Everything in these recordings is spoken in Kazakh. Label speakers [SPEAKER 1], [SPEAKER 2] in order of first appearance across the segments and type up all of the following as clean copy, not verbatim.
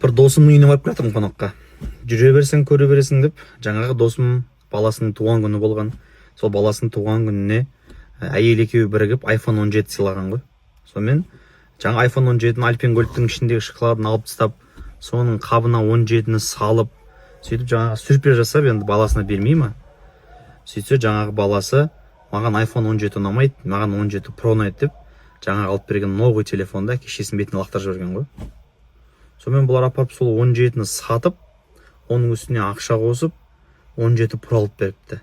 [SPEAKER 1] Бір досымның үйіне барып келатырмын қонаққа. Жүре берсең көре бересің деп, жаңағы досым баласының туған күні болған. Сол баласының туған күніне әйел екеуі бірігіп iPhone 17 сыйлаған ғой. Сонымен жаңа iPhone 17-ні Альпенгольдтың ішіндегі шоколадын алып тастап, соның қабына 17-ні салып, сөйтіп жаңағы сюрприз жасап, енді баласына бермей ма? Сөйтсе жаңағы баласы маған iPhone 17 ұнамайды, маған 17 Pro ұнайды деп, жаңағы алып берген новый телефонда кешесін бетіне лақтырып жіберген ғой. Сонымен бұлар апарып сол 17-ні сатып, оның үстіне ақша қосып, 17 Pro алып беріпті.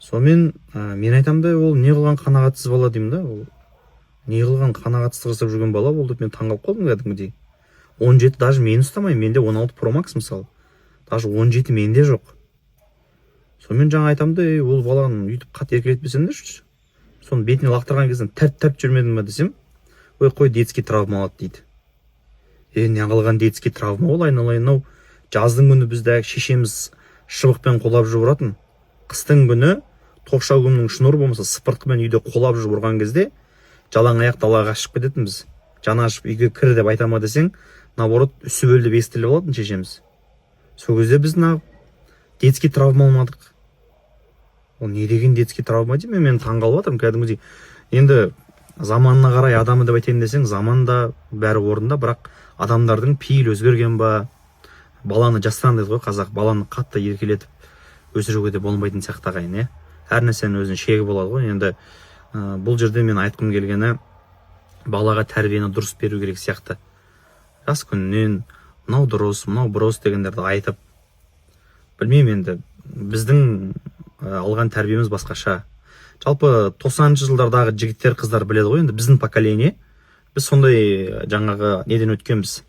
[SPEAKER 1] Сонымен мен айтам да, ол не қылған қанағатсыз бала деймін да, ол не қылған қанағатсыз жасап жүрген бала ол деп мен таңғалып қалдым кәдімгідей. 17 даже мен ұстамаймын, менде 16 Pro Max мысалы. Даже 17 менде жоқ. Сонымен жаңа айтам да, ол баланы үйтіп қатты еркелетпесеңдерші. Соны бетіне лақтырған кезден тәрп жүрмедім ба десем, қой детский травма алады дейді. Не қылған детский травма ол айналайын-ау. Жаздың күні бізді шешеміз шыбықпен қолап жүріп ұратын. Қыстың күні тоқша күннің шнуры болмаса сыпыртқымен үйде қолап жүріп ұрған кезде жалаң аяқ далаға шығып кететінбіз. Жаны ашып үйге кір деп айтама десең, наоборот үсіп өл деп естіліп алатын шешеміз. Сол кезде біз детский травма алмадық. Ол не деген детский травма деймін, мен таңғалып жатырмын кәдімгідей. Енді заманына қарай адамы деп айтайын десең, заманда бәрі орында, бірақ адамдардың пейілі өзгерген ба? Баланы жастан дейді ғой қазақ, баланы қатты еркелетіп өсіруге де болмайтын сияқты ағайын, әр нәрсенің өзінің шегі болады ғой. Енді бұл жерде мен айтқым келгені, балаға тәрбиені дұрыс беру керек сияқты. Жас күнінен мынау дұрыс, мынау бұрыс дегендерді айтып, білмеймін, енді біздің алған тәрбиеміз басқаша. Жалпы 90-шы жылдардағы жігіттер, қыздар біледі ғой, енді біздің поколение, біз сондай жаңағы неден өткенбіз,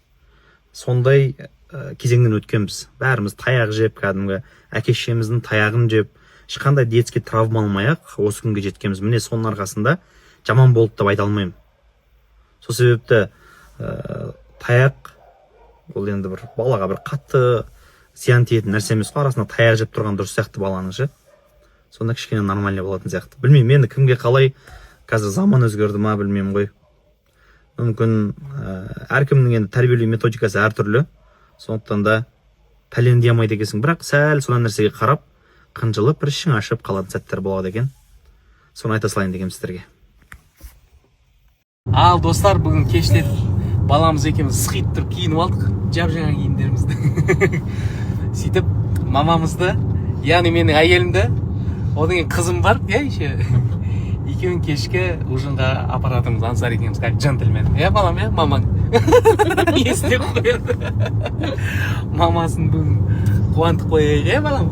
[SPEAKER 1] сондай кезеңнен өткенбіз. Бәріміз таяқ жеп, кәдімгі әке-шешеміздің таяғын жеп, ешқандай детский травма алмай-ақ осы күнге жеткенбіз. Міне соның арқасында жаман болды деп айта алмаймын. Сол себепті таяқ ол енді бір балаға бір қатты зиян тиетін нәрсе емес қой, арасында таяқ жеп тұрған дұрыс сияқты баланың ше. Сонда кішкене нормальный болатын сияқты. Білмеймін, енді кімге қалай, қазір заман өзгерді ма білмеймін ғой. Мүмкін әркімнің енді тәрбиелеу методикасы әртүрлі. Сондықтан да пәлен алмайды екенсің, бірақ сәл сол нәрсеге қарап, қынжылып бір ішің ашып қалатын сәттер болады екен. Соны айта салайын дегенмін сіздерге.
[SPEAKER 2] Ал достар, бүгін кештен баламыз екеуміз сықиып тұрып киініп алдық, жап-жаңа киімдерімізді. Сөйтіп мамамызды, яғни менің әйелімді, одан кейін қызым бар, еще екеуін кешке ужинға апаратымыз, Ансар екеуміз, как джентльмен. Балам, мамаң. Естеп қояды. Мамасын бүгін қуантып қояйық, балам.